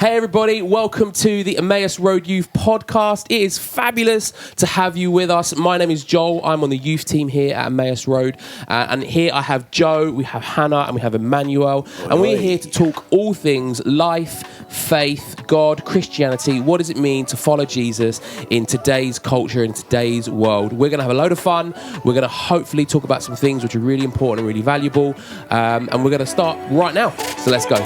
Hey everybody, welcome to the Emmaus Road Youth Podcast. It is fabulous to have you with us. My name is Joel. I'm on the youth team here at Emmaus Road. And here I have Joe, we have Hannah, and we have Emmanuel. And we're here to talk all things life, faith, God, Christianity. What does it mean to follow Jesus in today's culture, in today's world? We're going to have a load of fun. We're going to hopefully talk about some things which are really important and really valuable. And we're going to start right now. So let's go.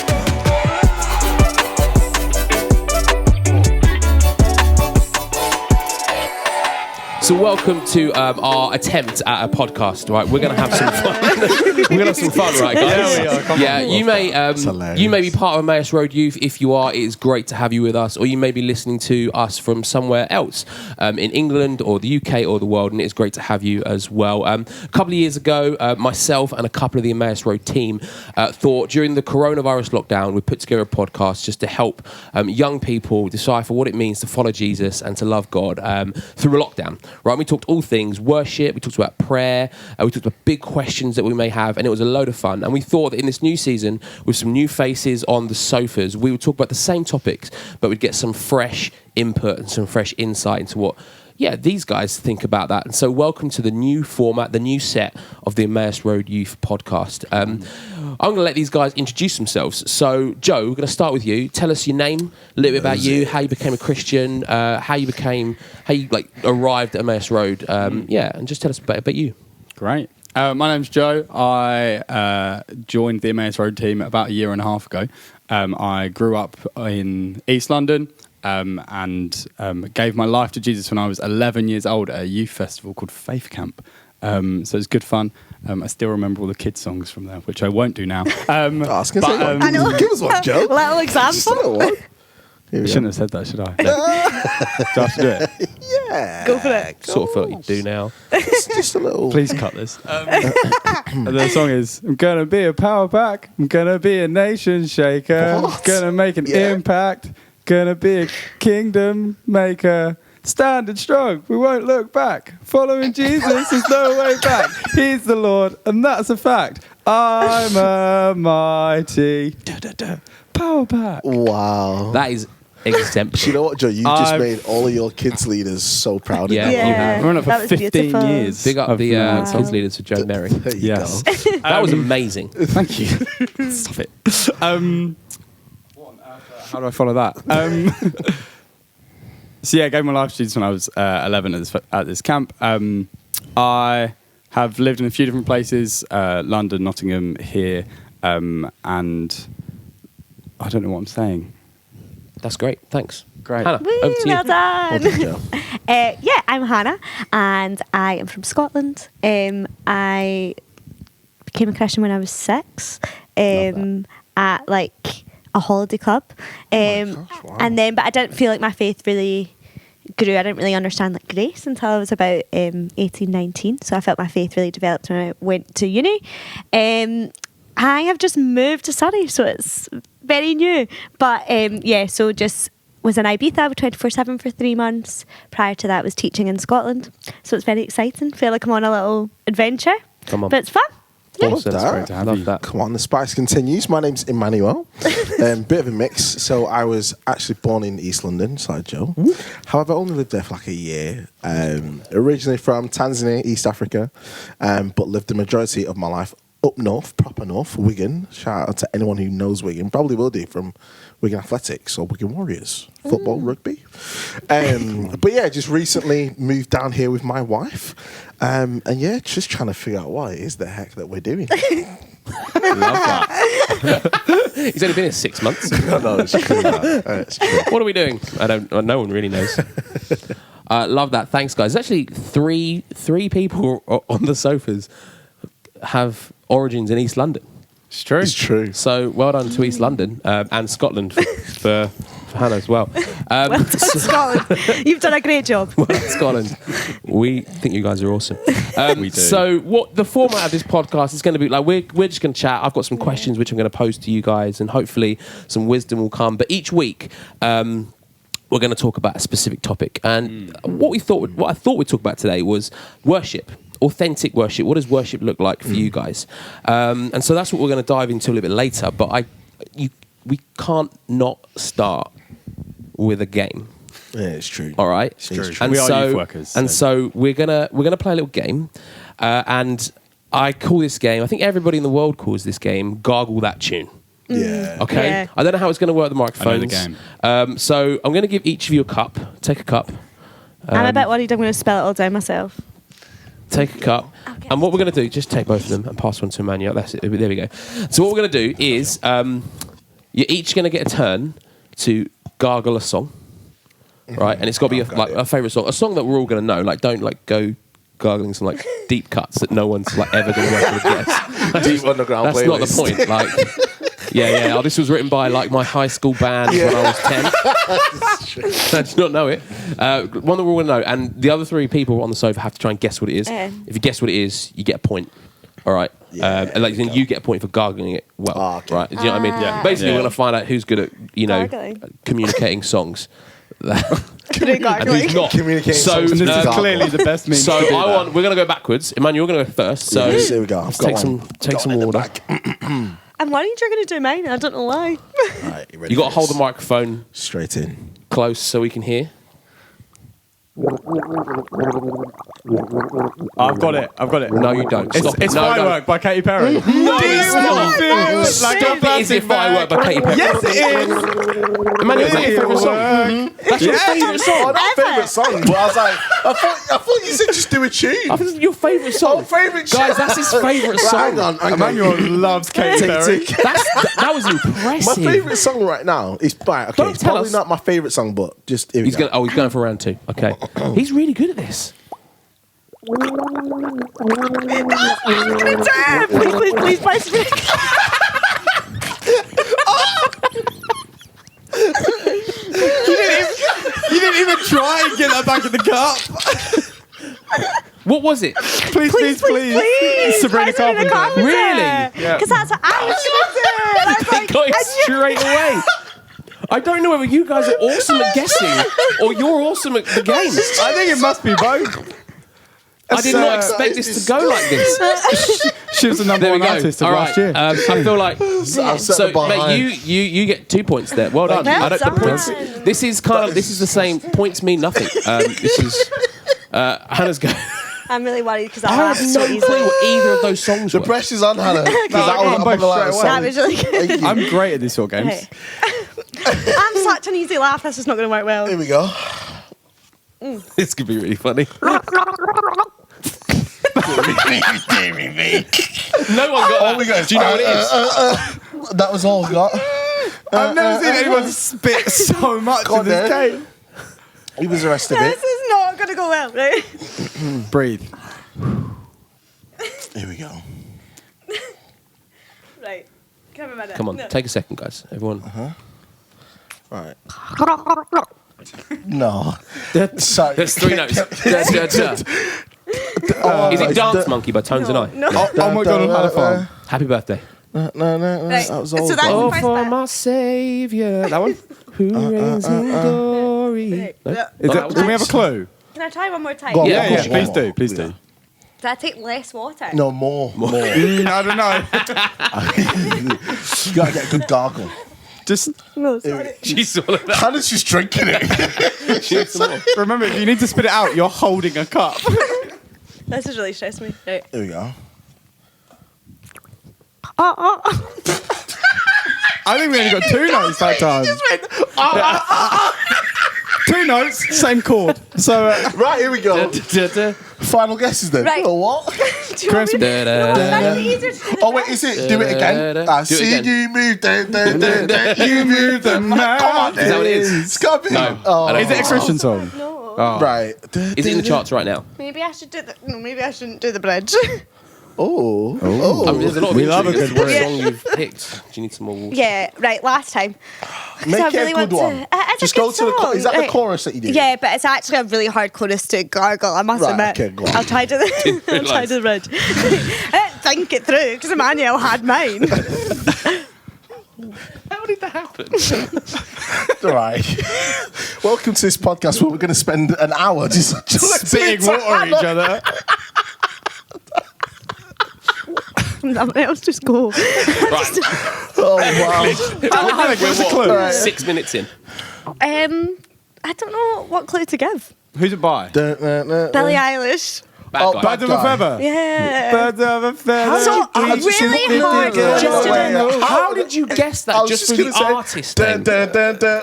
So welcome to our attempt at a podcast, right? We're going to have some fun. We're going to have some fun, right, guys? Yeah, you may be part of Emmaus Road Youth. If you are, it is great to have you with us. Or you may be listening to us from somewhere else, in England or the UK or the world, and it's great to have you as well. A couple of years ago, myself and a couple of the Emmaus Road team thought during the coronavirus lockdown, we put together a podcast just to help young people decipher what it means to follow Jesus and to love God through a lockdown. Right, we talked all things worship, we talked about prayer, we talked about big questions that we may have, and it was a load of fun. And we thought that in this new season, with some new faces on the sofas, we would talk about the same topics, but we'd get some fresh input and some fresh insight into what these guys think about that. And so welcome to the new format, the new set of the Emmaus Road Youth Podcast. I'm going to let these guys introduce themselves. So, Joe, we're going to start with you. Tell us your name, a little bit about you, how you became a Christian, how you arrived at Emmaus Road. And just tell us about you. Great. My name's Joe. I joined the Emmaus Road team about a year and a half ago. I grew up in East London. And gave my life to Jesus when I was 11 years old at a youth festival called Faith Camp. So it was good fun. I still remember all the kids' songs from there, which I won't do now. I was going to say, I know. Give us one, Joe. Little example. I shouldn't have said that, should I? Do I have to do it? Yeah. Go for it. Sort of felt you do now. Just a little. Please cut this. And the song is, I'm going to be a power pack. I'm going to be a nation shaker. What? Going to make an impact. Gonna be a kingdom maker, standing strong, we won't look back. Following Jesus, there's no way back. He's the Lord, and that's a fact. I'm a mighty power pack. Wow. That is exemplary. You know what, Joe? You just made all of your kids' leaders so proud of you. You have. I've run it for 15 beautiful. ye's. Big up the kids leaders for Joe Merry. There you go. That was amazing. Thank you. Stop it. How do I follow that? Gave my life to Jesus when I was 11 at this camp. I have lived in a few different places, London, Nottingham, here, and I don't know what I'm saying. That's great. Thanks. Great. Hannah, Woo, over to you. well done. Joe. I'm Hannah, and I am from Scotland. I became a Christian when I was 6 at a holiday club, Wow. and then but I didn't feel like my faith really grew. I didn't really understand grace until I was about 18, 19. So I felt my faith really developed when I went to uni. I have just moved to Surrey, so it's very new. But so just was in Ibiza 24/7 for 3 months. Prior to that, was teaching in Scotland, so it's very exciting. Feel like I'm on a little adventure. Come on. But it's fun. Awesome. Love that. Great to have Love you. that. Come on, the spice continues. My name's Emmanuel. Bit of a mix. So I was actually born in East London, like Joe. However, I only lived there for like a year. Originally from Tanzania, East Africa, but lived the majority of my life up north, proper north, Wigan. Shout out to anyone who knows Wigan. Probably will do from Wigan Athletics or Wigan Warriors. Football, rugby. But just recently moved down here with my wife. Just trying to figure out what it is the heck that we're doing. Love that. He's only been here 6 months. No, it's true. It's true. What are we doing? No one really knows. Love that. Thanks, guys. There's actually three people on the sofas have origins in East London. It's true. It's true. So well done to East London and Scotland for Hannah as well. Well done, Scotland. You've done a great job. Well done, Scotland. We think you guys are awesome. We do. So what the format of this podcast is going to be like, we're just going to chat. I've got some questions which I'm going to pose to you guys, and hopefully some wisdom will come. But each week, we're going to talk about a specific topic. And what I thought we'd talk about today was worship. Authentic worship. What does worship look like for you guys? And so that's what we're going to dive into a little bit later. But we can't not start with a game. Yeah, it's true. All right, It's true. And We are so, youth workers, and so- so we're gonna play a little game, and I call this game. I think everybody in the world calls this game "Gargle That Tune." Yeah. Okay, Yeah. I don't know how it's going to work with the microphones. I know the game. So I'm going to give each of you a cup. Take a cup. I'm a bit worried I'm going to spell it all down myself. Take a cup. Okay. And what we're going to do, just take both of them and pass one to Emmanuel. That's it. There we go. So what we're going to do is you're each going to get a turn to gargle a song, right? And it's got to be a favourite song, a song that we're all going to know. Like, don't go gargling some like deep cuts that no one's like ever going to be able to guess. Deep underground That's not the point. Like, yeah. Oh, this was written by like my high school band when I was 10. I did not know it. One that we're all going to know, and the other three people on the sofa have to try and guess what it is. If you guess what it is, you get a point. All right. And like then you get a point for gargling it well. Oh, okay. Right. Do you know what I mean? Yeah. Basically, Yeah. we're going to find out who's good at Gargling. communicating songs. Through And gargling. who's not. Communicating So, songs. And this is Gargle. clearly the best means so to do I that. want. We're going to go backwards. Emmanuel, you're going to go first. So Yes, here we go. I've let's got take one. some water. I'm worried you're going to do mine. I don't know why. Right, you ready You got to for hold the this? microphone Straight in. close so we can hear. I've got it. No, you don't. It's, Stop it. it's No, no. Firework by Katy Perry. No, it's not. Like Stop it. Is it Firework by Katy Perry? Yes, it is. Emmanuel, is that your favourite song? That's your favourite Oh, song. not favourite song, but I was like, I thought you said just do a tune. I think it's your favourite song. Oh, favourite Guys, tune. that's his favourite Right, song. hang on. Emmanuel loves Katy Perry. That was My impressive. favourite song right now is right. Okay, Don't it's tell probably us. not my favourite song, but just here we He's go. going for round 2. Okay. He's really good at this. Please, please. You didn't even try and get that back in the cup. What was it? Please. Sabrina Carpenter. Really? Yeah. Because that's what I was Got it straight away. I don't know whether you guys are awesome at guessing or you're awesome at the game. I think it must be both. I did not expect this to go like this. She was the number There we one go. artist of All last right. year. I feel like I'm set so, the bar mate, high. you get 2 points there. Well done. Well I don't, the done. points. This is the same. Points mean nothing. This is Hannah's go. I'm really worried because I I have laughed no so clue easily. what either of those songs The were. pressure's on Hannah. Because I got both straight away. That was really good. Thank you. I'm great at these sort of games. Okay. I'm such an easy laugh. This is not going to work well. Here we go. This could be really funny. No one got that. Do you know what it is? That was all we got. I've never seen anyone spit so much Go on in this then. game. He was the rest of This it. is not going to go well, right? Breathe. Here we go. Right. Come a minute. Come on, No. take a second, guys. Everyone. Right. No. Sorry. There's 3 notes. Is it Dance Monkey by Tones and I? No. Oh my God, I'm out of fun. Happy birthday. No. Right. That was all. So that's gone. Oh, first for bit. my saviour. That one? Who reigns in glory. Right. No? Yeah. Is that, can we have a clue? Can I try one more time? Go on, Yeah, go yeah. on, go Please on. do. Please do. Did I take less water? No, more. I don't know. You gotta get a good gargle. Just No, sorry. She's all of that. Hannah's just drinking it. remember, if you need to spit it out, you're holding a cup. This is really stressing me. Right. Here we go. I think we only got 2 notes that time. 2 notes, same chord. So, Right, here we go. Final guesses then. Right. Oh, what? Do you want me to? No, that's easier to do. Oh, wait, is it? Do it again. I Do it see again. you move. You move the man. Come on, Is that what it is? It's got to be. No, Oh. I don't is it a Christian song? No. Right. Is it in the charts right now? Maybe I should do the. No, maybe I shouldn't do the bridge. Oh. I mean, there's a lot of We love a intrigue as good to what bridge. song you've picked. Do you need some more water? Yeah, right. Last time. Make I it really a good want one. to- it's a Just good go to the. song, Is that the right. chorus that you do? Yeah, but it's actually a really hard chorus to gargle. I must Right, admit. okay, go on. I'll try to the. I'll try to the bridge. I didn't think it through because Emmanuel had mine. How did that happen? All right. Welcome to this podcast where we're going to spend an hour just Spitting water at each other. Someone else just go. Right. Oh wow! Give us a clue. Right. 6 minutes in. I don't know what clue to give. Who's it by? Billie Eilish. Bad Oh, guy. bad Birds of a guy. feather. Yeah. Birds of a feather. So really hard. How did you guess that just through the artist name?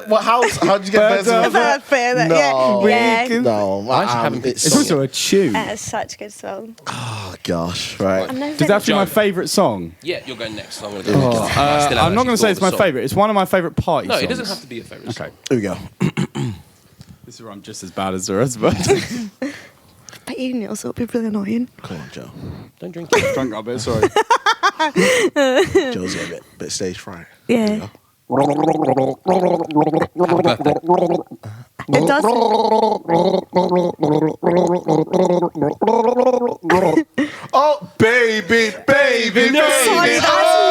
What? How did you get Birds of a Feather? Yeah. No, no. I actually haven't picked It's also a tune. It's such a good song. Oh gosh, right. Does that have to be my favourite song? Yeah, you're going next. I'm I'm not going to say it's my favourite. It's one of my favourite party No, songs. it doesn't have to be your favourite song. Okay. Here we go. This is where I'm just as bad as the rest of us. But you, Neil, so it'll be really annoying. Come on, Joe. Don't drink it. Drunk up a bit, sorry. Joe's got a bit stage fright. Yeah. Happy birthday. It does. Oh, baby, baby, No, sorry, that's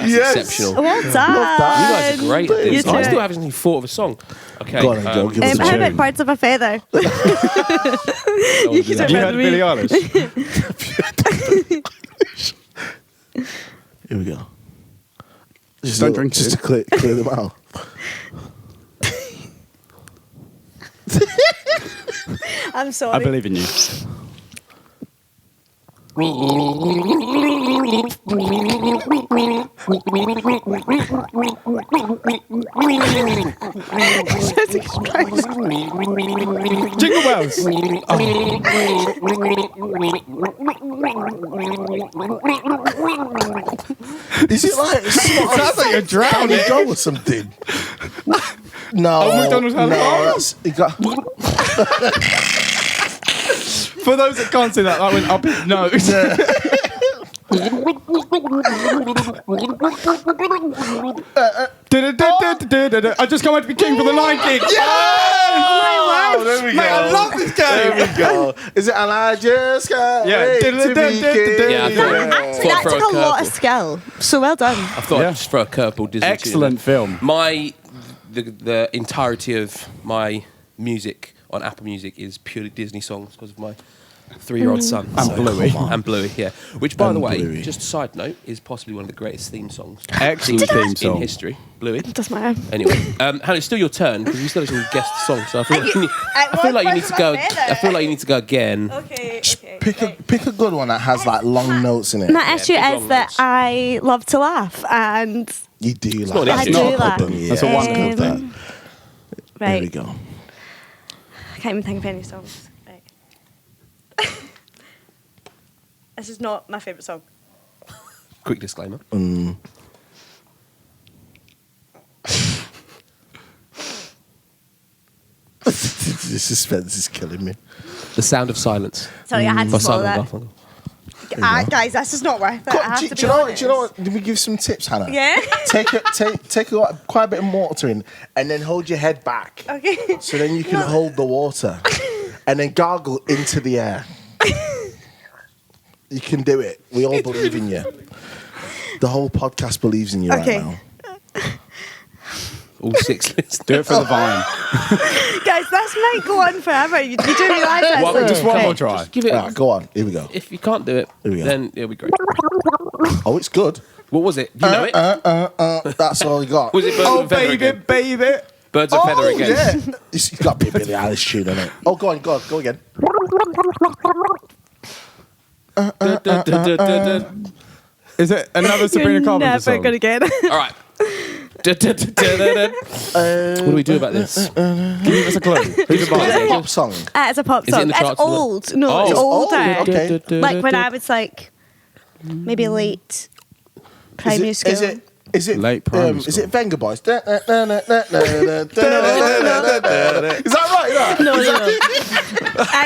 Yes. Exceptional. Well You done. guys are great at You this. I too. still haven't even thought of a song. Okay. Go on then, Joe, give us a How tune. about Birds of a Feather? You can do You heard Billie Eilish? Here we go. Just Don't drink just it. to clear them out. I'm I sorry. believe in you. Jingle bells. Is it like Sounds like you're drowning. Go or something? No. Oh, McDonald's had no, a that's it got. For those that can't see that, that went up his nose. I just can't wait to be king for the Lion King. Oh, there we go. Mate, I love this There game. we go. Is it? And I just can't Yeah. wait to be king. Yeah, I thought- Actually, that throw took a a lot of curveball. skill. So well done. I thought Yeah. I'd just throw a curveball Disney Excellent film. The entirety of my music on Apple Music is purely Disney songs because of my 3-year-old son. And Bluey. And Bluey, yeah. Which, by And the way, Bluey. just a side note, is possibly one of the greatest theme songs Excellent theme in song. history. Bluey. Doesn't matter. Anyway, Hannah, it's still your turn because you still haven't guessed the song. So I feel like you need, I feel like you need to go. I feel like you need to go again. Okay. Pick a good one that has like long notes in it. My issue big is long that notes. I love to laugh, and You do not like an that's issue. not I a do problem. that. Yeah. That's a wonderful Good, that. thing. There we right. go. I can't even think of any songs. Right. This is not my favourite song. Quick disclaimer. The suspense is killing me. The Sound of Silence. Sorry, I had to By swallow Simon that. Garfunkel. Guys, this is not worth it. I have Do to be you know what? honest. Do you know what? Did we give some tips, Hannah? Yeah. Take quite a bit of water in, and then hold your head back. Okay. So then you can hold the water, and then gargle into the air. You can do it. We all believe in you. The whole podcast believes in you Okay. right now. All 6 listeners. Do it for the Vine. Guys, this might go on forever. You do realise that? One- Just one more try. Give it. All right, go on. Here we go. If you can't do it, Here we go. then it'll be great. Oh, it's good. What was it? Do you know it? That's all you got. Was it Birds Oh, of a Feather baby, again? baby. Birds of a Feather again. Yeah. It's got to be a Billie Eilish tune in it. Oh, go on, go again. Is it another Sabrina You're Carpenter never song? going to get it. All right. What do we do about this? Give us a clue. Who's it It's a by? pop song. It's a pop Is it in song. the It's charts? old. No, Oh, it's it's old, older. okay. Like when I was like maybe late primary school. Is it Late primary is school. it Venga Boys? Is that right? No.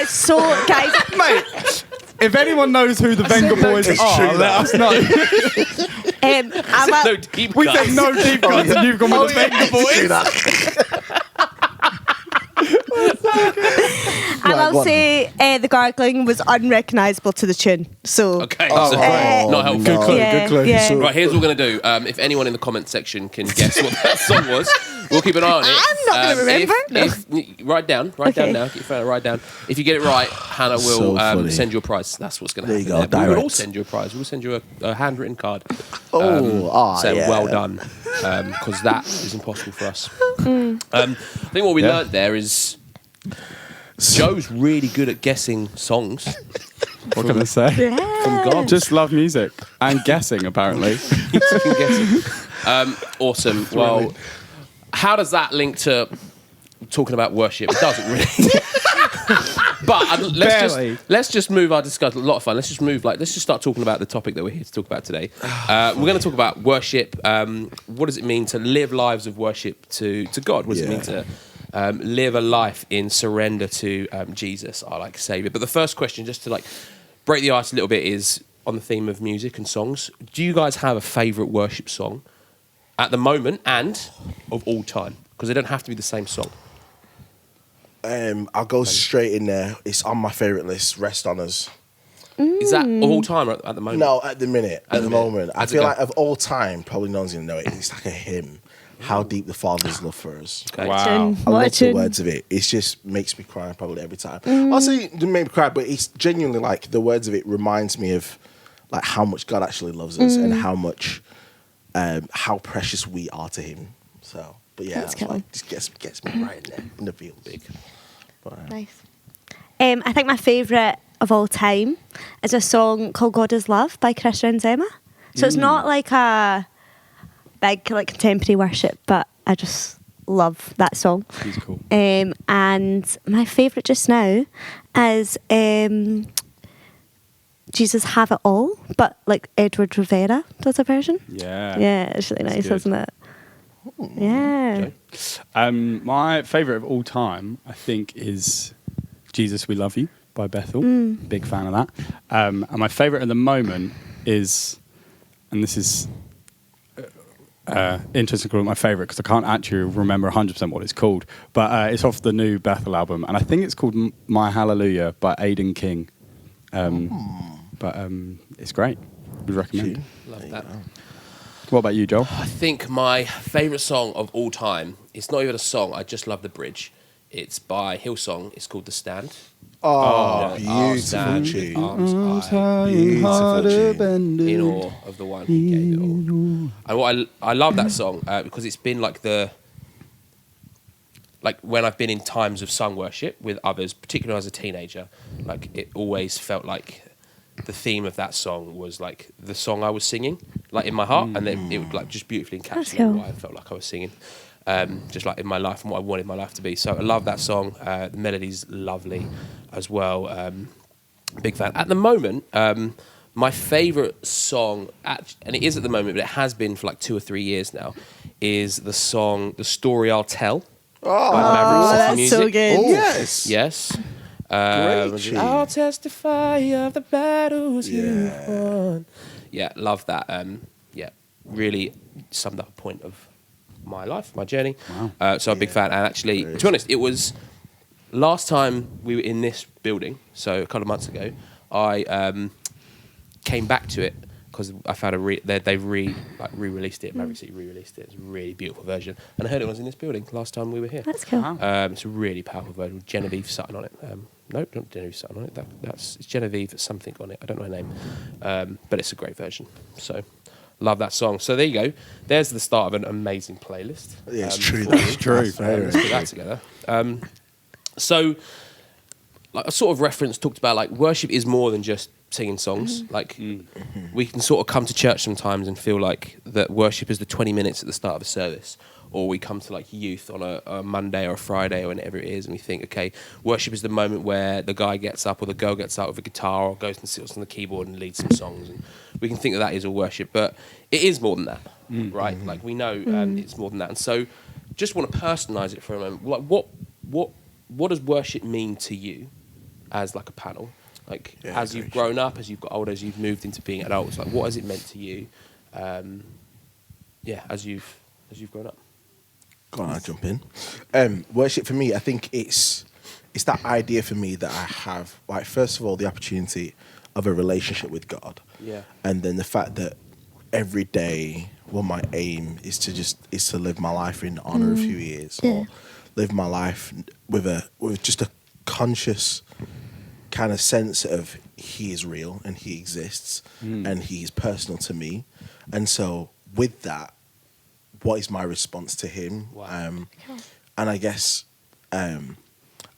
It's so, guys. Mate, if anyone knows who the Venga Boys It's are, true, let us know. I'm No a, deep We cuts. said no deep cuts and you've gone with the Venga Boys. Right, I'll go on. say the gargling was unrecognisable to the tune. So Okay, Oh, so right. not helpful. Good clue, Yeah, good clue. yeah. So- Right, here's what we're going to do. If anyone in the comment section can guess what that song was, we'll keep an eye on it. I'm not gonna remember. Write down Okay. now. Get your phone, write down. If you get it right, Hannah will So funny. send you a prize. That's what's going to There happen. you go, We will all direct. send you a prize. We'll send you a handwritten card. Yeah. Well done, because that is impossible for us. I think what we learnt there is Joe's really good at guessing songs What can I say? from God. Just love music and guessing, apparently. Fucking guessing. Awesome. Well, how does that link to talking about worship? It doesn't really. But let's just move our discussion. A lot of fun. Let's just start talking about the topic that we're here to talk about today. We're going to talk about worship. What does it mean to live lives of worship to God? What does it mean to live a life in surrender to Jesus, our Savior? But the first question, just to break the ice a little bit, is on the theme of music and songs. Do you guys have a favourite worship song at the moment and of all time? Because they don't have to be the same song. I'll go straight in there. It's on my favourite list. Rest on Us. Is that of all time or at the moment? No, at the minute. At the moment. I How's it feel go? like of all time, probably no one's going to know it. It's like a hymn. How deep the Father's love for us. Okay. Wow. I What a love the tune. words of it. It just makes me cry probably every time. I'll say it didn't make me cry, but it's genuinely the words of it reminds me of how much God actually loves us and how much how precious we are to Him. So, but yeah, That's that's cool. just gets me right in there in the field big. But, Nice. I think my favourite of all time is a song called God is Love by Chris Renzema. So it's not like a big contemporary worship, but I just love that song. He's cool. And my favourite just now is Jesus Have It All, but Edward Rivera does a version. Yeah. Yeah, it's really That's nice, good. isn't it? Yeah. Joe? My favourite of all time, I think, is Jesus We Love You by Bethel. Big fan of that. And my favourite at the moment is, and this is interesting to call it my favourite because I can't actually remember 100% what it's called, but it's off the new Bethel album, and I think it's called My Hallelujah by Aidan King. But it's great. Would recommend. Love that. What about you, Joel? I think my favourite song of all time, it's not even a song, I just love the bridge. It's by Hillsong, it's called The Stand. oh, You know, I'll beautiful stand, tune. arms high, Beautiful tune. in awe of the one who gave it all. And what I love that song because it's been when I've been in times of sung worship with others, particularly as a teenager, it always felt like the theme of that song was the song I was singing, in my heart, and then it would just beautifully That's encapsulate cool. what I felt like I was singing, just in my life and what I wanted my life to be. So I love that song. The melody's lovely as well. Big fan. At the moment, my favourite song, and it is at the moment, but it has been for 2 or 3 years now, is the song "The Story I'll Tell." Oh, by Maverick City that's Music. so good. Oh, yes. Yes. Great tune. I'll testify of the battles you've Yeah. won. Yeah, love that. Really summed up a point of my life, my journey. Wow. So I'm a big fan. And actually, to be honest, it was last time we were in this building, so a couple of months ago, I came back to it because I found they've re-released it. Maverick City re-released it. It's a really beautiful version, and I heard it was in this building last time we were here. That's cool. Wow. It's a really powerful version with Genevieve Sutton on it. No, not Genevieve Sutton on it. It's Genevieve something on it. I don't know her name, but it's a great version. So love that song. So there you go. There's the start of an amazing playlist. Yeah, it's true. for you. That's true. Let's put that together. So, a sort of reference talked about worship is more than just singing songs. We can sort of come to church sometimes and feel like that worship is the 20 minutes at the start of a service, or we come to youth on a Monday or a Friday or whenever it is, and we think, okay, worship is the moment where the guy gets up or the girl gets up with a guitar or goes and sits on the keyboard and leads some songs, and we can think that is all worship, but it is more than that, right? We know it's more than that, and so just want to personalise it for a moment. What does worship mean to you as a panel? As you've grown up, as you've got older, as you've moved into being adults, what has it meant to you? As you've grown up. Go on, I'll jump in. Worship for me, I think it's it's that idea for me that I have, like, first of all, the opportunity of a relationship with God. Yeah. And then the fact that every day, well, my aim is to live my life in honor of who He is, or live my life with just a conscious kind of sense of He is real and He exists and He is personal to me. And so with that, what is my response to Him? Wow. And I guess, and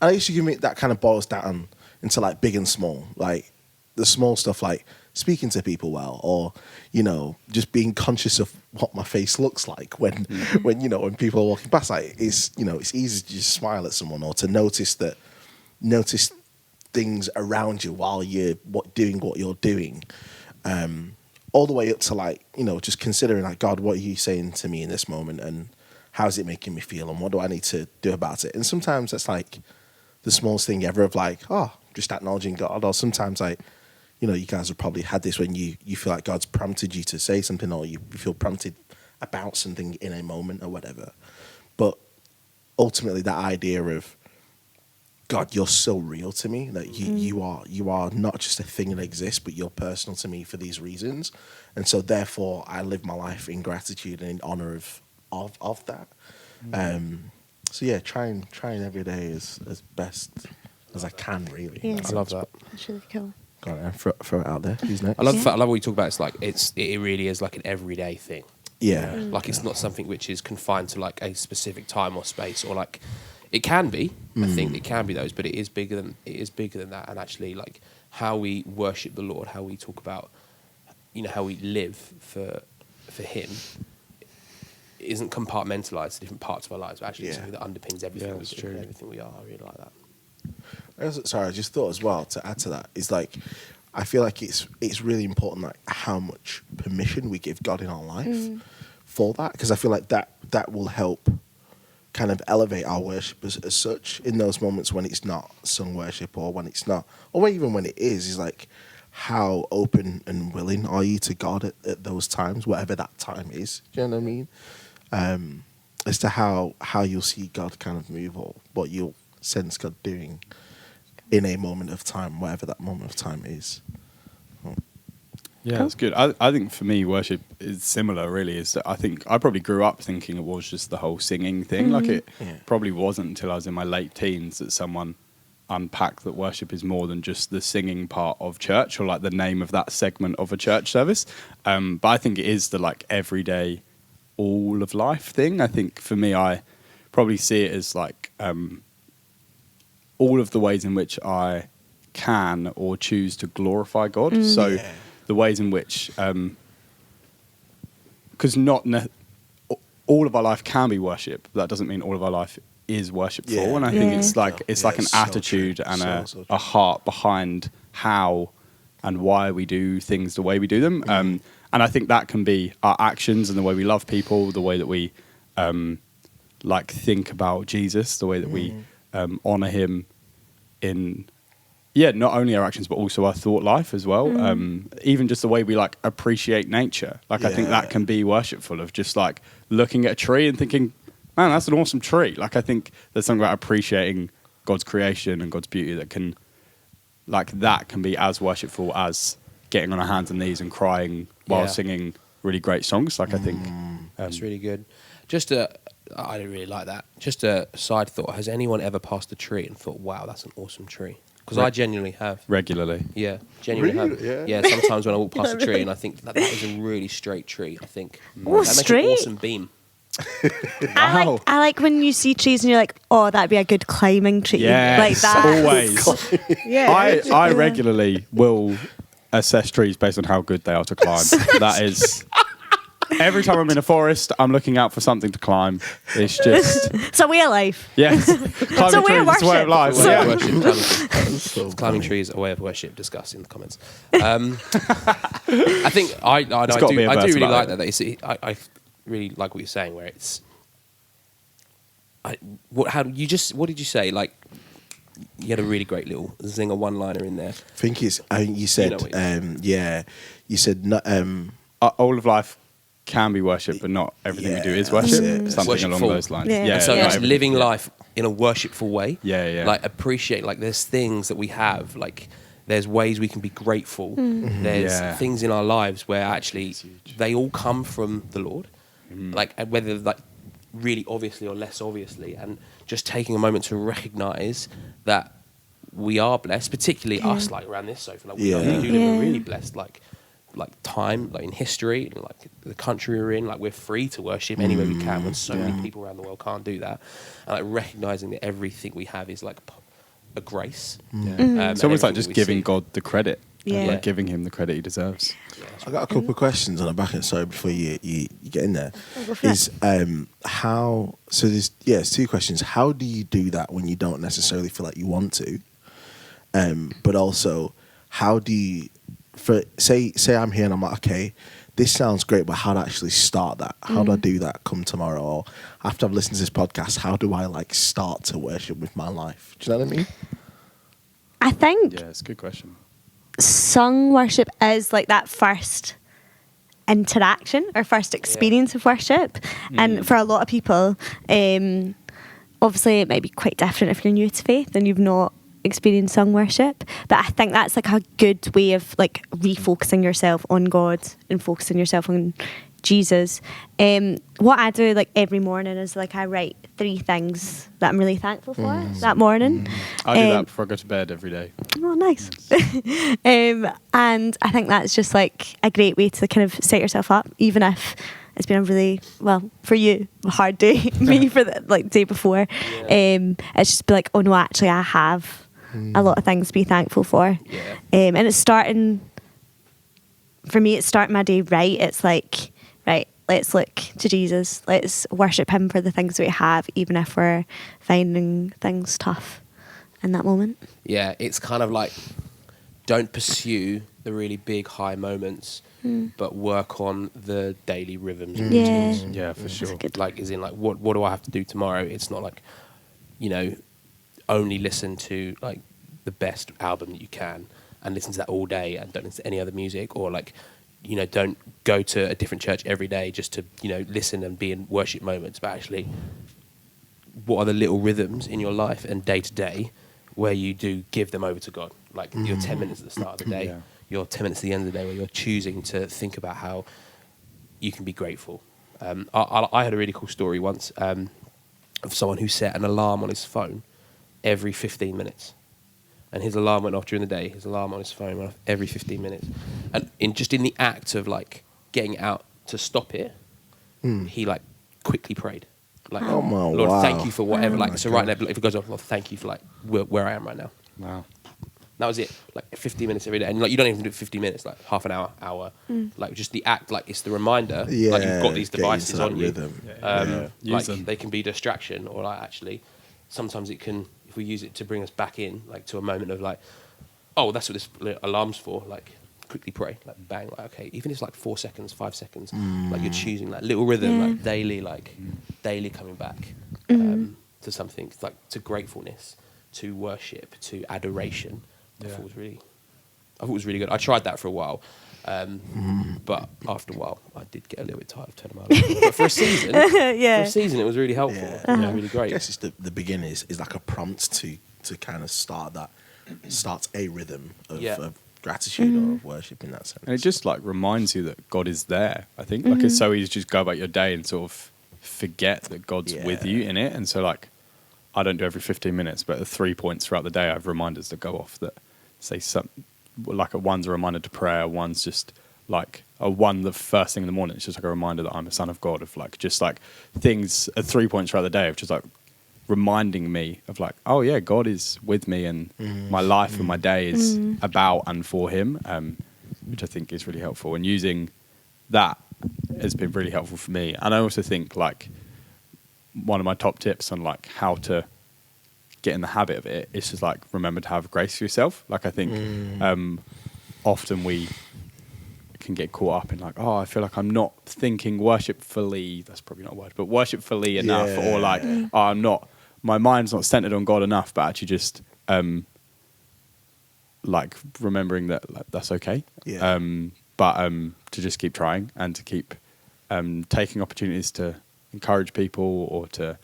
I used to give me that kind of boils down into like big and small, like the small stuff, like speaking to people well, or, you know, just being conscious of what my face looks like when when people are walking past. Like, it's, you know, it's easy to just smile at someone, or to notice things around you while you're doing what you're doing. All the way up to, like, you know, just considering, like, God, what are you saying to me in this moment, and how's it making me feel, and what do I need to do about it? And sometimes that's like the smallest thing ever, of like, oh, just acknowledging God. Or sometimes, like, you know, you guys have probably had this when you feel like God's prompted you to say something, or you feel prompted about something in a moment or whatever. But ultimately, that idea of, God, you're so real to me, that you are not just a thing that exists, but you're personal to me for these reasons. And so therefore I live my life in gratitude and in honor of that. So yeah, trying every day as best as I can, really. Yeah. I love that. That's really cool. Go on, throw it out there. Who's next? I love the fact, I love what you talk about. It's like it really is like an everyday thing. Yeah. Like, it's not something which is confined to like a specific time or space, or like it can be. I think it can be those, but it is bigger than that. And actually, like, how we worship the Lord, how we talk about, you know, how we live for Him, isn't compartmentalized to different parts of our lives, but actually it's something that underpins everything. Yeah, that's we do, true. everything we are. I really like that. Sorry, I just thought as well, to add to that, is like, I feel like it's really important, like, how much permission we give God in our life for that, because I feel like that will help kind of elevate our worship as such in those moments when it's not sung worship, or when it's not, or even when it is like, how open and willing are you to God at those times, whatever that time is. Do you know what I mean? As to how you'll see God kind of move, or what you'll sense God doing in a moment of time, whatever that moment of time is. Yeah, that's good. I think for me, worship is similar, really. Is that I think I probably grew up thinking it was just the whole singing thing. Like, it probably wasn't until I was in my late teens that someone unpacked that worship is more than just the singing part of church, or like the name of that segment of a church service. But I think it is the like everyday, all of life thing. I think for me, I probably see it as like all of the ways in which I can or choose to glorify God. So the ways in which, because all of our life can be worship, but that doesn't mean all of our life is worshipful. Yeah. And I think it's like an so attitude true. and So true. a heart behind how and why we do things the way we do them. And I think that can be our actions and the way we love people, the way that we like think about Jesus, the way that we honor Him in not only our actions but also our thought life as well. Even just the way we like appreciate nature. Like, I think that can be worshipful, of just like looking at a tree and thinking, man, that's an awesome tree. Like, I think there's something about appreciating God's creation and God's beauty that can be as worshipful as getting on our hands and knees and crying while singing really great songs. Like, I think That's really good. I don't really like that. Just a side thought. Has anyone ever passed a tree and thought, wow, that's an awesome tree? Because I genuinely have. regularly. Yeah, genuinely Really? have. Yeah. Sometimes when I walk past a tree and I think that is a really straight tree, I think Oh, that makes straight? an awesome beam. Wow. I like when you see trees and you're like, oh, that'd be a good climbing tree. Yes, Like that. always. Yeah. I regularly will assess trees based on how good they are to climb. That is... Every time I'm in a forest, I'm looking out for something to climb. It's just... It's a way of life. Yes. Climbing way of trees is a way of life. A way of Yeah. worship. Climbing trees, a way of worship. Discuss in the comments. I think I gotta be a do verse really about like it. that. I really like what you're saying. Where it's, what did you say? Like, you had a really great little zinger one-liner in there. I think you said, You know what you said, not, All of life can be worship, but not everything we do is that's worship. it. Something Worshipful. along those lines. Yeah. So not it's everything- living life in a worshipful way. Yeah. Like appreciate, like there's things that we have, like there's ways we can be grateful. There's things in our lives where actually they all come from the Lord, like and whether like really obviously or less obviously, and just taking a moment to recognise that we are blessed, particularly us, like around this sofa, like we do live a really blessed like time, like in history, like the country we're in, like we're free to worship anywhere we can when so many people around the world can't do that, and like recognising that everything we have is like a grace. It's almost like everything just we giving see. God the credit, Yeah. like giving him the credit he deserves. I got a couple of questions on the back end. Sorry, before you get in there, Go for is how? So there's two questions. How do you do that when you don't necessarily feel like you want to? But also, how do you? For say I'm here and I'm like, okay, this sounds great, but how to actually start that? How do I do that come tomorrow? Or after I've listened to this podcast, how do I like start to worship with my life? Do you know what I mean? I think Yeah, it's a good question. sung worship is like that first interaction or first experience of worship. And for a lot of people, obviously it might be quite different if you're new to faith and you've not experienced sung worship. But I think that's like a good way of like refocusing yourself on God and focusing yourself on Jesus. What I do like every morning is like I write 3 things that I'm really thankful for that morning. I do that before I go to bed every day. Oh, nice. And I think that's just like a great way to kind of set yourself up, even if it's been a really, well, for you, a hard day, me for the like day before. It's just be like, oh no, actually I have a lot of things to be thankful for. And it's starting, for me, it's starting my day right. It's like, right, let's look to Jesus. Let's worship him for the things we have, even if we're finding things tough in that moment. Yeah, it's kind of like don't pursue the really big high moments, but work on the daily rhythms. and Yeah. routines. Yeah, for That's sure. good. Like, as in, like, what do I have to do tomorrow? It's not like, you know, only listen to like the best album that you can and listen to that all day and don't listen to any other music, or like, you know, don't go to a different church every day just to, you know, listen and be in worship moments, but actually what are the little rhythms in your life and day to day where you do give them over to God? Like your 10 minutes at the start of the day, your 10 minutes at the end of the day where you're choosing to think about how you can be grateful. I had a really cool story once of someone who set an alarm on his phone every 15 minutes. And his alarm went off during the day. His alarm on his phone went off every 15 minutes. And in the act of like getting out to stop it, he like quickly prayed. Like, Oh my Lord, wow. thank you for whatever. Like, so right God. now, if it goes off, Lord, thank you for like where I am right now. Wow. That was it. Like 15 minutes every day, and like you don't even do 15 minutes. Like half an hour. Like just the act. Like it's the reminder. Yeah, Like you've got these get into devices that on you. rhythm. Like Use them. they can be a distraction, or like actually, sometimes it can. If we use it to bring us back in, like to a moment of like, oh, that's what this alarm's for. Like quickly pray, like bang, like okay, even if it's like 4 seconds, 5 seconds, like you're choosing like little rhythm, like daily coming back to something, like to gratefulness, to worship, to adoration. I thought it was really good. I tried that for a while, but after a while, I did get a little bit tired of turning my alarm. But for a season, it was really helpful. Yeah. It was really I great. guess it's the beginning is like a prompt to kind of start a rhythm of gratitude or of worship in that sense. And it just like reminds you that God is there. I think like it's so easy to just go about your day and sort of forget that God's with you in it. And so like I don't do every 15 minutes, but at 3 points throughout the day, I have reminders that go off that say something like one's a reminder to prayer, one's just like the first thing in the morning. It's just like a reminder that I'm a son of God, of like just like things at 3 points throughout the day of just like reminding me of like, oh yeah, God is with me and my life and my day is about and for him, which I think is really helpful. And using that has been really helpful for me. And I also think like one of my top tips on like how to get in the habit of it is just like remember to have grace for yourself. Like I think often we can get caught up in like, oh, I feel like I'm not thinking worshipfully, that's probably not a word, but worshipfully enough, or like, oh, I'm not, my mind's not centered on God enough, but actually just like remembering that like, that's okay. Yeah. But to just keep trying and to keep taking opportunities to encourage people or to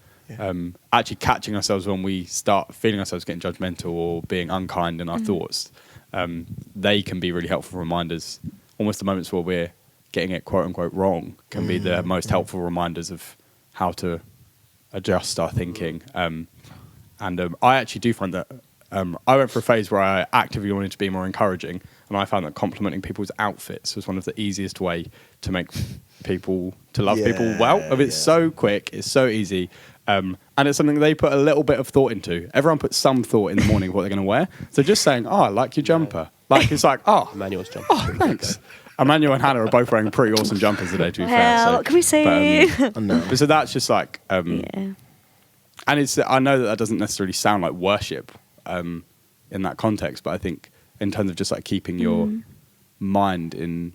actually catching ourselves when we start feeling ourselves getting judgmental or being unkind in our thoughts. They can be really helpful reminders. Almost the moments where we're getting it quote unquote wrong can be the most helpful reminders of how to adjust our thinking. I actually do find that I went for a phase where I actively wanted to be more encouraging, and I found that complimenting people's outfits was one of the easiest way to make people, to love people well. It's so quick, it's so easy, and it's something they put a little bit of thought into. Everyone puts some thought in the morning of what they're going to wear. So just saying, oh, I like your jumper. Like, it's like, oh, Emmanuel's jumper. Oh, thanks. Emmanuel and Hannah are both wearing pretty awesome jumpers today, to be fair. So, what can we say? but so that's just like, and I know that doesn't necessarily sound like worship in that context, but I think in terms of just like keeping your mind in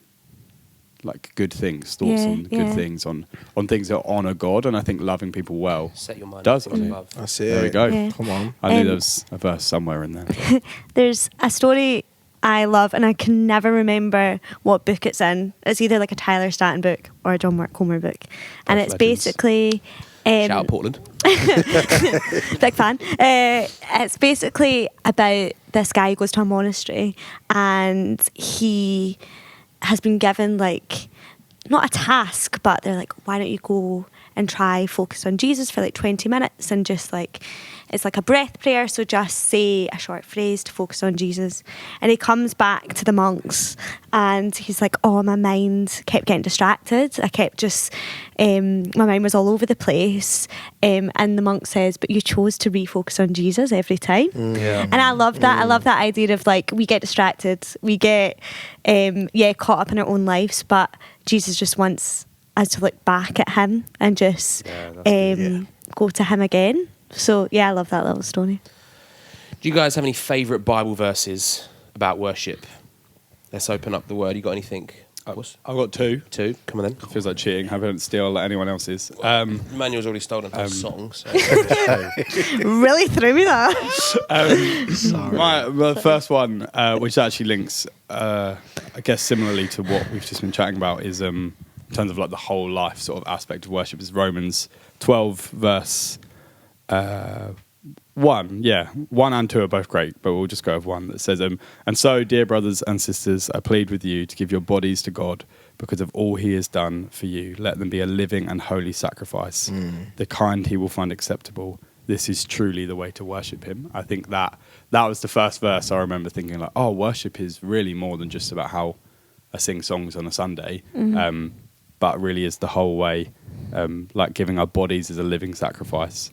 like good things, thoughts on good things, on things that honour God, and I think loving people well set your mind does. above. That's it. There we go. Yeah. Come on. I knew there was a verse somewhere in there. There's a story I love, and I can never remember what book it's in. It's either like a Tyler Staton book or a John Mark Comer book, and it's Legends. basically Shout out Portland. big fan. It's basically about this guy who goes to a monastery, and he has been given like not a task, but they're like, why don't you go and try focus on Jesus for like 20 minutes and just like, it's like a breath prayer, so just say a short phrase to focus on Jesus. And he comes back to the monks and he's like, oh, my mind kept getting distracted. I kept just, my mind was all over the place. And the monk says, but you chose to refocus on Jesus every time. And I love that. I love that idea of like, we get distracted, we get, caught up in our own lives, but Jesus just wants us to look back at him and just go to him again. So, I love that little story. Do you guys have any favourite Bible verses about worship? Let's open up the word. You got anything? I've got two. Two? Come on then. Feels like cheating. I haven't steal anyone else's. Emmanuel's already stolen a song. So. Really threw me that. The first one, which actually links, I guess, similarly to what we've just been chatting about, is in terms of like the whole life sort of aspect of worship, is Romans 12 verse 1. 1 and 2 are both great, but we'll just go with 1 that says, and so, dear brothers and sisters, I plead with you to give your bodies to God because of all he has done for you. Let them be a living and holy sacrifice, the kind he will find acceptable. This is truly the way to worship him. I think that was the first verse I remember thinking like, oh, worship is really more than just about how I sing songs on a Sunday, but really is the whole way, like giving our bodies as a living sacrifice.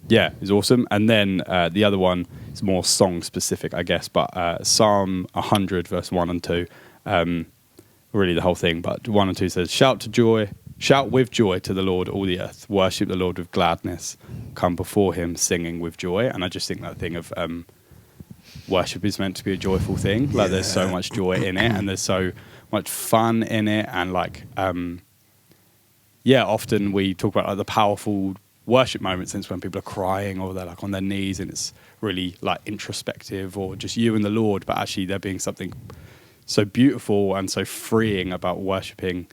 Is awesome. And then the other one is more song specific, I guess, but Psalm 100 verse 1 and 2, really the whole thing, but 1 and 2 says, shout with joy to the Lord, all the earth, worship the Lord with gladness, come before him singing with joy. And I just think that thing of worship is meant to be a joyful thing. Like there's so much joy in it, and there's so much fun in it, and like often we talk about like the powerful worship moments, since when people are crying or they're like on their knees and it's really like introspective or just you and the Lord, but actually there being something so beautiful and so freeing about worshipping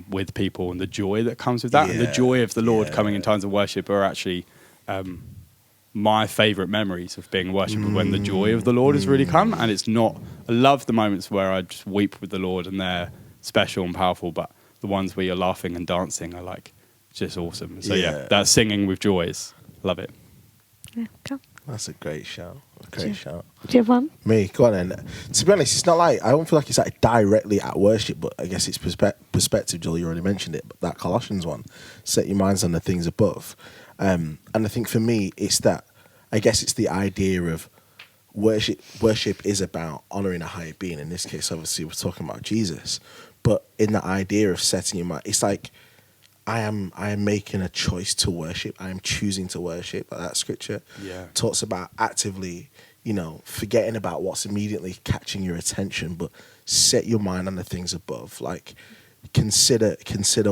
with people, and the joy that comes with that, and the joy of the Lord coming in times of worship are actually my favourite memories of being worshipped, when the joy of the Lord has really come. And it's not, I love the moments where I just weep with the Lord and they're special and powerful, but the ones where you're laughing and dancing are like just awesome. So that singing with joy is, love it. Yeah, cool. That's a great shout. Shout. Do you have one? Me, go on then. To be honest, it's not like, I don't feel like it's like directly at worship, but I guess it's perspective, Joel, you already mentioned it, but that Colossians one, set your minds on the things above. And I think for me, it's that, I guess it's the idea of worship. Worship is about honouring a higher being. In this case, obviously, we're talking about Jesus. But in the idea of setting your mind, it's like, I am making a choice to worship. I am choosing to worship. Like that scripture talks about actively, forgetting about what's immediately catching your attention, but set your mind on the things above. Like consider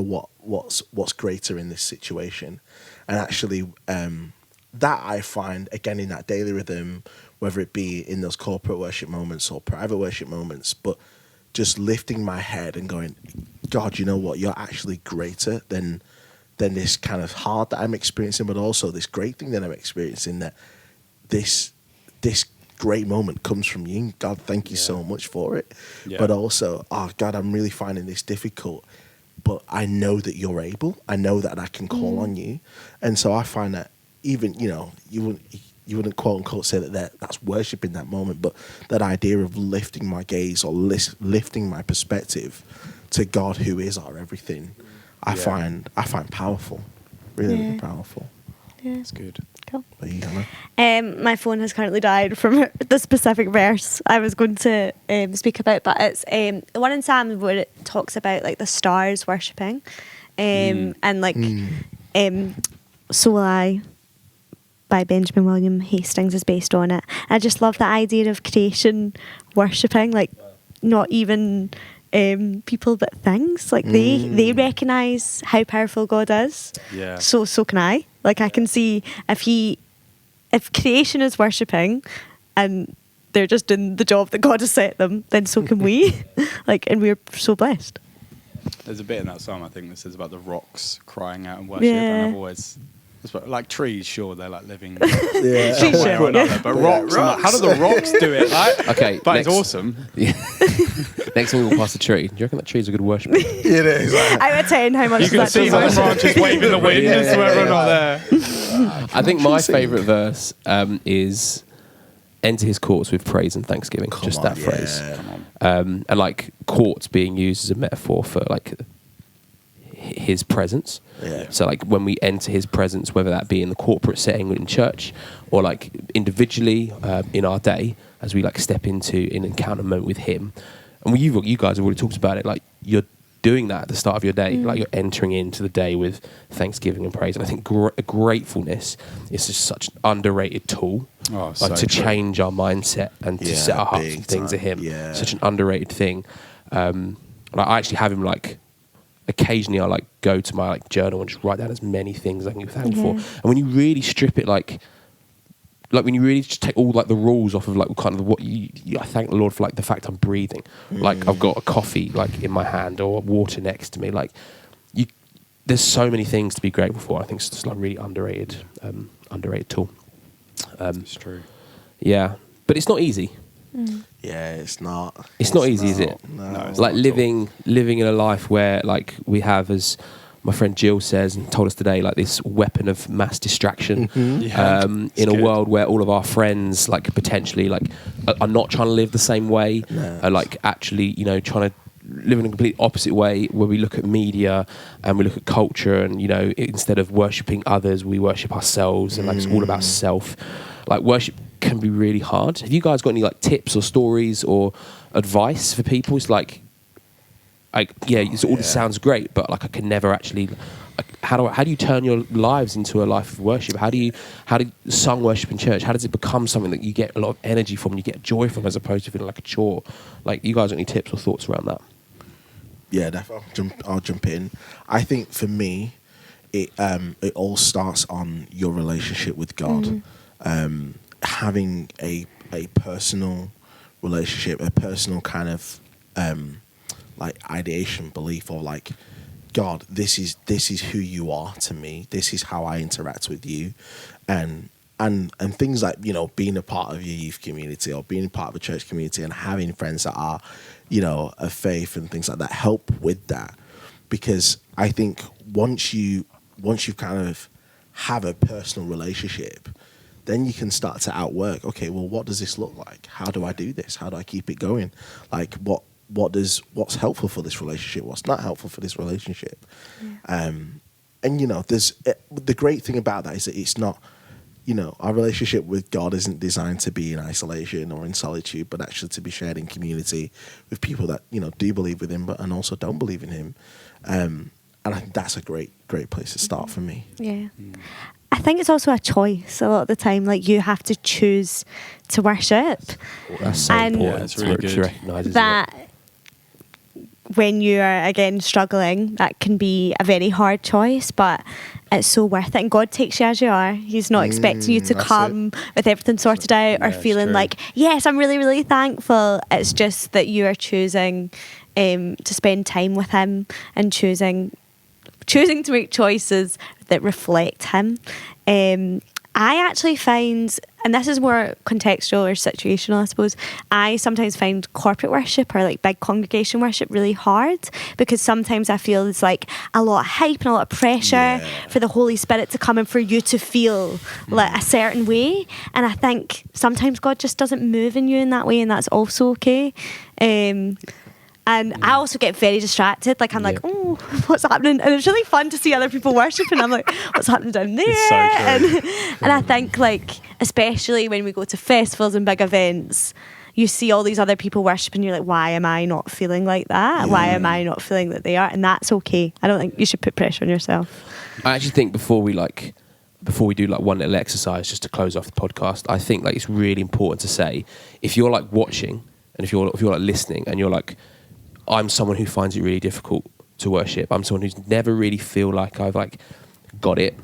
what's greater in this situation, and actually that I find again in that daily rhythm, whether it be in those corporate worship moments or private worship moments, but just lifting my head and going, God, you know what? You're actually greater than this kind of hard that I'm experiencing, but also this great thing that I'm experiencing, that this great moment comes from you. God, thank you so much for it. Yeah. But also, oh God, I'm really finding this difficult, but I know that you're able. I know that I can call on you. And so I find that even, you wouldn't quote unquote say that's worship in that moment, but that idea of lifting my gaze or lifting my perspective to God, who is our everything, I find powerful, really powerful. Yeah, it's good. Cool. My phone has currently died from the specific verse I was going to speak about, but it's the one in Psalms where it talks about like the stars worshipping, and like So Will I by Benjamin William Hastings is based on it. I just love the idea of creation worshipping, like not even people but things. Like they recognise how powerful God is. Yeah. So can I. Like I can see if creation is worshipping and they're just doing the job that God has set them, then so can we. And we're so blessed. There's a bit in that psalm, I think, that says about the rocks crying out and worship, and I've always... Like trees, sure, they're like living somewhere or another, but rocks, how do the rocks do it? Like, okay, but it's awesome. Yeah. Next time we'll pass a tree. Do you reckon that tree's a good worshiper? It is. Out of 10, how much you can see the branches waving in the wind and whether or not there. I think my favourite verse is enter his courts with praise and thanksgiving. That phrase. And like courts being used as a metaphor for like his presence. Yeah. So like when we enter his presence, whether that be in the corporate setting in church or like individually in our day, as we like step into an encounter moment with him. And you guys have already talked about it, like you're doing that at the start of your day, like you're entering into the day with thanksgiving and praise. And I think gratefulness is just such an underrated tool, to change our mindset and to set our hearts and things to him. Yeah. Such an underrated thing. I actually have him like, occasionally I like go to my like journal and just write down as many things I can be thankful for. And when you really strip it, like when you really just take all like the rules off of like kind of what I thank the Lord for, like the fact I'm breathing, like I've got a coffee like in my hand or water next to me, like there's so many things to be grateful for. I think it's just like really underrated tool. It's true. Yeah, but it's not easy. Yeah, it's not. It's not easy, is it? No. It's like living in a life where like we have, as my friend Jill says and told us today, like this weapon of mass distraction in a world where all of our friends like potentially like are not trying to live the same way, are like actually trying to live in a complete opposite way, where we look at media and we look at culture and instead of worshipping others we worship ourselves, and like it's all about self. Like worship can be really hard. Have you guys got any like tips or stories or advice for people? It's like this sounds great, but like I can never actually. How do you turn your lives into a life of worship? How do sung worship in church? How does it become something that you get a lot of energy from, you get joy from, as opposed to feeling like a chore? Like, you guys got any tips or thoughts around that? Yeah, definitely. I'll jump in. I think for me, it all starts on your relationship with God. Having a personal relationship, a personal kind of like ideation, belief, or like, God, this is who you are to me. This is how I interact with you, and things like being a part of your youth community or being part of a church community and having friends that are of faith and things like that help with that, because I think once you kind of have a personal relationship, then you can start to outwork, okay, well, what does this look like? How do I do this? How do I keep it going? Like, what's helpful for this relationship? What's not helpful for this relationship? Yeah. There's the great thing about that is that it's not, our relationship with God isn't designed to be in isolation or in solitude, but actually to be shared in community with people that, do believe with him, and also don't believe in him. And I think that's a great place to start for me. Yeah. I think it's also a choice a lot of the time. Like, you have to choose to worship. That's so important. It's really good to recognise that when you are again struggling, that can be a very hard choice, but it's so worth it. And God takes you as you are. He's not expecting you to come with everything sorted out or feeling like, yes, I'm really, really thankful. It's just that you are choosing to spend time with him and choosing to make choices that reflect him. I actually find, and this is more contextual or situational, I suppose, I sometimes find corporate worship or like big congregation worship really hard, because sometimes I feel it's like a lot of hype and a lot of pressure for the Holy Spirit to come and for you to feel like a certain way. And I think sometimes God just doesn't move in you in that way, and that's also okay. And I also get very distracted. Like, I'm like, oh, what's happening? And it's really fun to see other people worship, and I'm like, what's happening down there? It's so true. And I think, like, especially when we go to festivals and big events, you see all these other people worship, and you're like, why am I not feeling like that? Why am I not feeling that they are? And that's okay. I don't think you should put pressure on yourself. I actually think before we do like one little exercise just to close off the podcast, I think like it's really important to say, if you're like watching and if you're like listening and you're like, I'm someone who finds it really difficult to worship, I'm someone who's never really feel like I've like got it,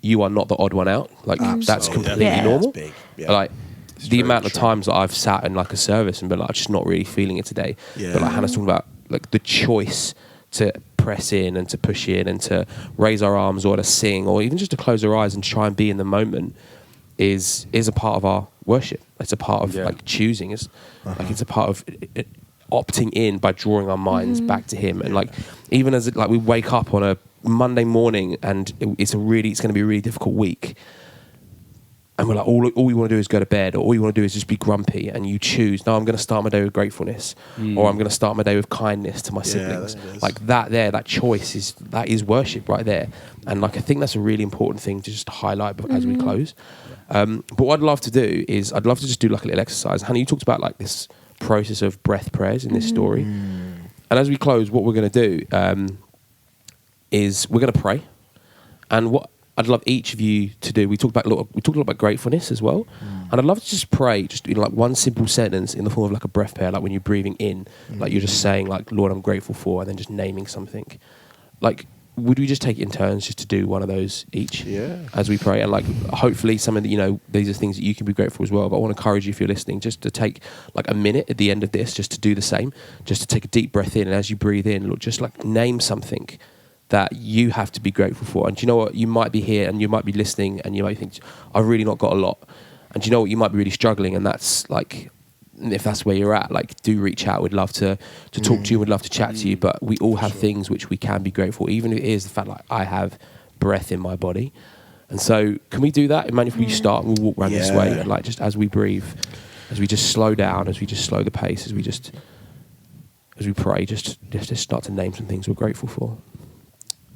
you are not the odd one out. Like that's completely normal. Like it's the amount of times that I've sat in like a service and been like, I'm just not really feeling it today. But like Hannah's talking about like the choice to press in and to push in and to raise our arms or to sing or even just to close our eyes and try and be in the moment is a part of our worship. It's a part of like choosing. It's like it's a part of opting in by drawing our minds back to him. And like even as like we wake up on a Monday morning and it's going to be a really difficult week, and we're like all we want to do is go to bed, or all you want to do is just be grumpy, and you choose, no, I'm going to start my day with gratefulness, or I'm going to start my day with kindness to my siblings. Like that choice is worship right there. And like I think that's a really important thing to just highlight as we close. But what I'd love to do is I'd love to just do like a little exercise. Hannah, you talked about like this process of breath prayers in this story, and as we close, what we're going to do is we're going to pray. And what I'd love each of you to do, we talked a lot about gratefulness as well, and I'd love to just pray just in like one simple sentence in the form of like a breath prayer, like when you're breathing in, like you're just saying like, Lord, I'm grateful for, and then just naming something. Like, would we just take it in turns just to do one of those each as we pray? And like hopefully some of the, these are things that you can be grateful as well, but I want to encourage you, if you're listening, just to take like a minute at the end of this just to do the same, just to take a deep breath in, and as you breathe in, look, just like name something that you have to be grateful for. And do you know what? You might be here and you might be listening and you might think, I've really not got a lot. And do you know what? You might be really struggling, and that's like, if that's where you're at, like, do reach out. We'd love to talk to you. We'd love to chat to you. But we all have things which we can be grateful, even if it is the fact like I have breath in my body. And so can we do that? Emmanuel, if we start, we'll walk around this way, and like just as we breathe, as we just slow down, as we just slow the pace, as we pray, just start to name some things we're grateful for.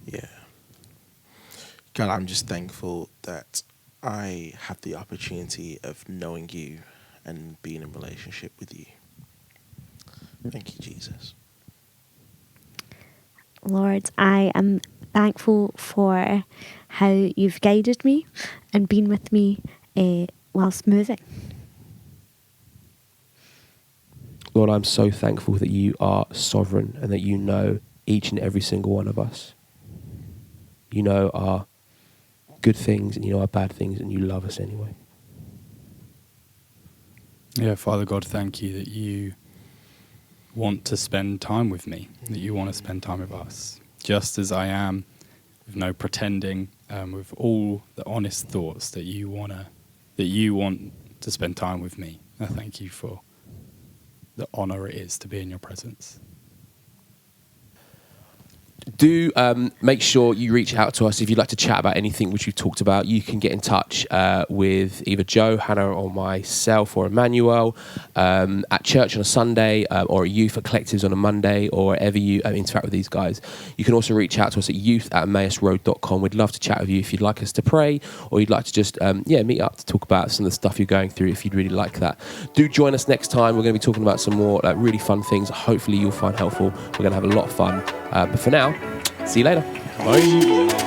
Yeah. God, I'm just thankful that I have the opportunity of knowing you and being in relationship with you. Thank you, Jesus. Lord, I am thankful for how you've guided me and been with me whilst moving. Lord, I'm so thankful that you are sovereign and that you know each and every single one of us. You know our good things and you know our bad things, and you love us anyway. Yeah, Father God, thank you that you want to spend time with me, that you want to spend time with us, just as I am, with no pretending, with all the honest thoughts that you want to spend time with me. I thank you for the honour it is to be in your presence. Do make sure you reach out to us if you'd like to chat about anything which we've talked about. You can get in touch with either Joe, Hannah, or myself, or Emmanuel at church on a Sunday, or at youth at collectives on a Monday, or wherever you interact with these guys. You can also reach out to us at youth@emmausroad.com. We'd love to chat with you if you'd like us to pray, or you'd like to just meet up to talk about some of the stuff you're going through if you'd really like that. Do join us next time. We're going to be talking about some more really fun things. Hopefully you'll find helpful. We're going to have a lot of fun. But for now, see you later. Bye.